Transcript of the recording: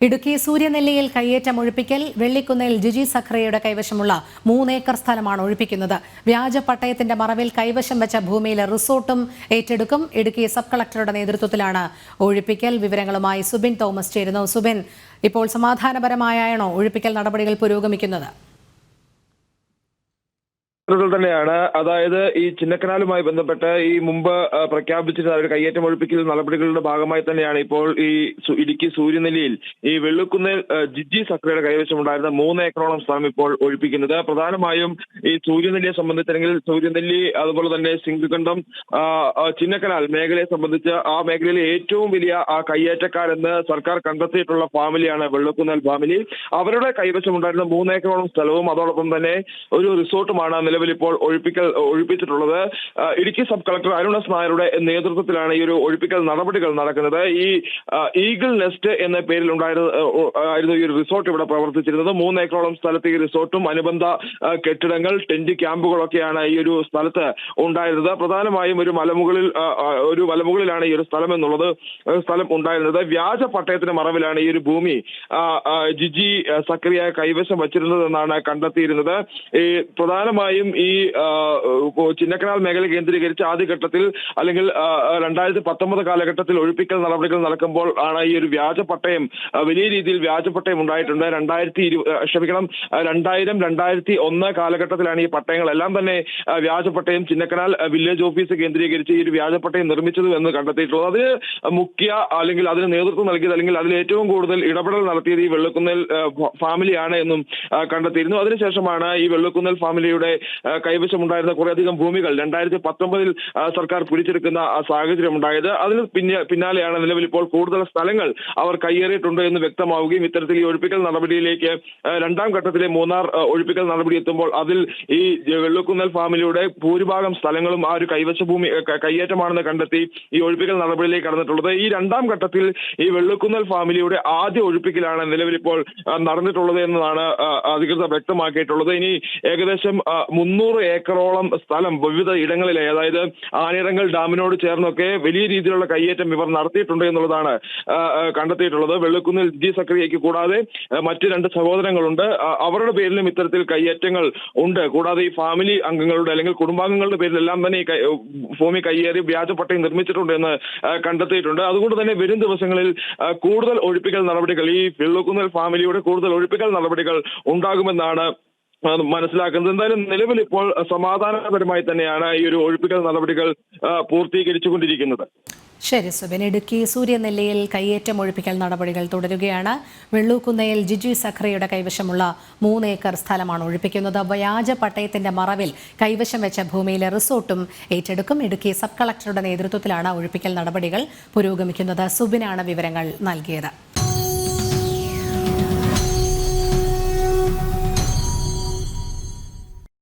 ഇടുക്കി സൂര്യനെല്ലിയിൽ കയ്യേറ്റം ഒഴിപ്പിക്കൽ വെള്ളിക്കുന്നേൽ ജിജി സഖറിയയുടെ കൈവശമുള്ള 3 ഏക്കർ സ്ഥലമാണ് ഒഴിപ്പിക്കുന്നത്. വ്യാജ പട്ടയത്തിന്റെ മറവിൽ കൈവശം വെച്ച ഭൂമിയിലെ റിസോർട്ടും ഏറ്റെടുക്കും. ഇടുക്കി സബ് കളക്ടറുടെ നേതൃത്വത്തിലാണ് ഒഴിപ്പിക്കൽ. വിവരങ്ങളുമായി സുബിൻ തോമസ് ചേരുന്നു. സുബിൻ, ഇപ്പോൾ സമാധാനപരമായാണോ ഒഴിപ്പിക്കൽ നടപടികൾ പുരോഗമിക്കുന്നത്? തന്നെയാണ്. അതായത് ഈ ചിന്നക്കനാലുമായി ബന്ധപ്പെട്ട് ഈ മുമ്പ് പ്രഖ്യാപിച്ചിരുന്ന ഒരു കയ്യേറ്റം ഒഴിപ്പിക്കൽ നടപടികളുടെ ഭാഗമായി തന്നെയാണ് ഇപ്പോൾ ഈ ഇടുക്കി സൂര്യനെല്ലിയിൽ ഈ വെള്ളിക്കുന്നേൽ ജിജി സഖറിയുടെ കൈവശമുണ്ടായിരുന്ന 3 ഏക്കറോളം സ്ഥലം ഇപ്പോൾ ഒഴിപ്പിക്കുന്നത്. പ്രധാനമായും ഈ സൂര്യനെല്ലിയെ സംബന്ധിച്ചെങ്കിൽ സൂര്യനെല്ലി അതുപോലെ തന്നെ സിംഗുകണ്ഠം ചിന്നക്കനാൽ മേഖലയെ സംബന്ധിച്ച് ആ മേഖലയിലെ ഏറ്റവും വലിയ കയ്യേറ്റക്കാരെന്ന് സർക്കാർ കണ്ടെത്തിയിട്ടുള്ള ഫാമിലിയാണ് വെള്ളിക്കുന്നേൽ ഫാമിലി. അവരുടെ കൈവശമുണ്ടായിരുന്ന 3 ഏക്കറോളം സ്ഥലവും അതോടൊപ്പം തന്നെ ഒരു റിസോർട്ടുമാണ് നിലവിൽ ഇപ്പോൾ ഒഴിപ്പിച്ചിട്ടുള്ളത്. Idukki sub collector Arun S നായരുടെ നേതൃത്വത്തിലാണ് ഈ ഒരു ഒഴിപ്പിക്കൽ നടപടികൾ നടക്കുന്നത്. ഈ ഈഗിൾ നെസ്റ്റ് എന്ന പേരിൽ ആയിരുന്നു ഈ ഒരു റിസോർട്ട് ഇവിടെ പ്രവർത്തിച്ചിരുന്നത്. 3 ഏക്കറോളം സ്ഥലത്ത് ഈ റിസോർട്ടും അനുബന്ധ കെട്ടിടങ്ങൾ, ടെന്റ് ക്യാമ്പുകളൊക്കെയാണ് ഈ ഒരു സ്ഥലത്ത് ഉണ്ടായിരുന്നത്. പ്രധാനമായും ഒരു മലമുകളിലാണ് ഈ ഒരു സ്ഥലം ഉണ്ടായിരുന്നത്. വ്യാജ പട്ടയത്തിന് മറവിലാണ് ഈ ഒരു ഭൂമി ജിജി സഖറിയ കൈവശം വച്ചിരുന്നത് എന്നാണ് കണ്ടെത്തിയിരുന്നത്. ഈ പ്രധാനമായും ഈ ചിന്നക്കനാൽ മേഖല കേന്ദ്രീകരിച്ച് ആദ്യഘട്ടത്തിൽ അല്ലെങ്കിൽ 2019 കാലഘട്ടത്തിൽ ഒഴിപ്പിക്കൽ നടപടികൾ നടക്കുമ്പോൾ ആണ് ഈ ഒരു വ്യാജപട്ടയം, വലിയ രീതിയിൽ വ്യാജപട്ടയം ഉണ്ടായിട്ടുണ്ട്. 2001 കാലഘട്ടത്തിലാണ് ഈ പട്ടയങ്ങളെല്ലാം തന്നെ വ്യാജപട്ടയം ചിന്നക്കനാൽ വില്ലേജ് ഓഫീസ് കേന്ദ്രീകരിച്ച് ഈ ഒരു വ്യാജപട്ടയം നിർമ്മിച്ചത് എന്ന് കണ്ടെത്തിയിട്ടുള്ളത്. അതിന് അല്ലെങ്കിൽ അതിന് നേതൃത്വം നൽകിയത് അല്ലെങ്കിൽ അതിൽ ഏറ്റവും കൂടുതൽ ഇടപെടൽ നടത്തിയത് ഈ വെള്ളിക്കുന്നേൽ ഫാമിലിയാണ് എന്നും കണ്ടെത്തിയിരുന്നു. അതിനുശേഷമാണ് ഈ വെള്ളിക്കുന്നേൽ ഫാമിലിയുടെ കൈവശമുണ്ടായിരുന്ന കുറേയധികം ഭൂമികൾ 2019 സർക്കാർ പിടിച്ചെടുക്കുന്ന സാഹചര്യം ഉണ്ടായത്. അതിന് പിന്നാലെയാണ് നിലവിൽ ഇപ്പോൾ കൂടുതൽ സ്ഥലങ്ങൾ അവർ കയ്യേറിയിട്ടുണ്ട് എന്ന് വ്യക്തമാവുകയും ഇത്തരത്തിൽ ഈ ഒഴിപ്പിക്കൽ നടപടിയിലേക്ക് 2ാം ഘട്ടത്തിലെ മൂന്നാർ ഒഴിപ്പിക്കൽ നടപടി എത്തുമ്പോൾ അതിൽ ഈ വെള്ളിക്കുന്നേൽ ഫാമിലിയുടെ ഭൂരിഭാഗം സ്ഥലങ്ങളും ആ ഒരു കയ്യേറ്റമാണെന്ന് കണ്ടെത്തി ഈ ഒഴിപ്പിക്കൽ നടപടിയിലേക്ക് കടന്നിട്ടുള്ളത്. ഈ 2ാം ഘട്ടത്തിൽ ഈ വെള്ളിക്കുന്നേൽ ഫാമിലിയുടെ ആദ്യ ഒഴിപ്പിക്കലാണ് നിലവിൽ ഇപ്പോൾ നടന്നിട്ടുള്ളത് എന്നതാണ് അധികൃതർ വ്യക്തമാക്കിയിട്ടുള്ളത്. ഇനി ഏകദേശം 300 ഏക്കറോളം സ്ഥലം വിവിധ ഇടങ്ങളിലെ, അതായത് ആനിറങ്കൽ ഡാമിനോട് ചേർന്നൊക്കെ വലിയ രീതിയിലുള്ള കയ്യേറ്റം ഇവർ നടത്തിയിട്ടുണ്ട് എന്നുള്ളതാണ് കണ്ടെത്തിയിട്ടുള്ളത്. വെള്ളിക്കുന്നേൽ ജിജി സഖറിയയ്ക്ക് കൂടാതെ മറ്റ് 2 സഹോദരങ്ങളുണ്ട്. അവരുടെ പേരിലും ഇത്തരത്തിൽ കയ്യേറ്റങ്ങൾ ഉണ്ട്. കൂടാതെ ഈ ഫാമിലി അംഗങ്ങളുടെ അല്ലെങ്കിൽ കുടുംബാംഗങ്ങളുടെ പേരിലെല്ലാം തന്നെ ഈ ഭൂമി കയ്യേറി വ്യാജപട്ടയം നിർമ്മിച്ചിട്ടുണ്ട് എന്ന് കണ്ടെത്തിയിട്ടുണ്ട്. അതുകൊണ്ട് തന്നെ വരും ദിവസങ്ങളിൽ കൂടുതൽ ഒഴിപ്പിക്കൽ നടപടികൾ, ഈ വെള്ളിക്കുന്നേൽ ഫാമിലിയുടെ കൂടുതൽ ഒഴിപ്പിക്കൽ നടപടികൾ ഉണ്ടാകുമെന്നാണ് മനസ്സിലാക്കുന്നത്. എന്തായാലും നിലവിൽ ഇപ്പോൾ സമാധാനപരമായി തന്നെയാണ് ഈ ഒരു ഒഴിപ്പിക്കൽ നടപടികൾ പൂർത്തീകരിച്ചുകൊണ്ടിരിക്കുന്നത്. ശരി സുബിൻ, ഇടുക്കി സൂര്യനെല്ലിയിൽ കയ്യേറ്റം ഒഴിപ്പിക്കൽ നടപടികൾ തുടരുകയാണ്. വെള്ളിക്കുന്നേൽ ജിജി സഖറിയുടെ കൈവശമുള്ള 3 ഏക്കർ സ്ഥലമാണ് ഒഴിപ്പിക്കുന്നത്. വ്യാജ പട്ടയത്തിന്റെ മറവിൽ കൈവശം വെച്ച ഭൂമിയിലെ റിസോർട്ടും ഏറ്റെടുക്കും. ഇടുക്കി സബ് കളക്ടറുടെ നേതൃത്വത്തിലാണ് ഒഴിപ്പിക്കൽ നടപടികൾ പുരോഗമിക്കുന്നത്. സുബിനാണ് വിവരങ്ങൾ നൽകിയത്.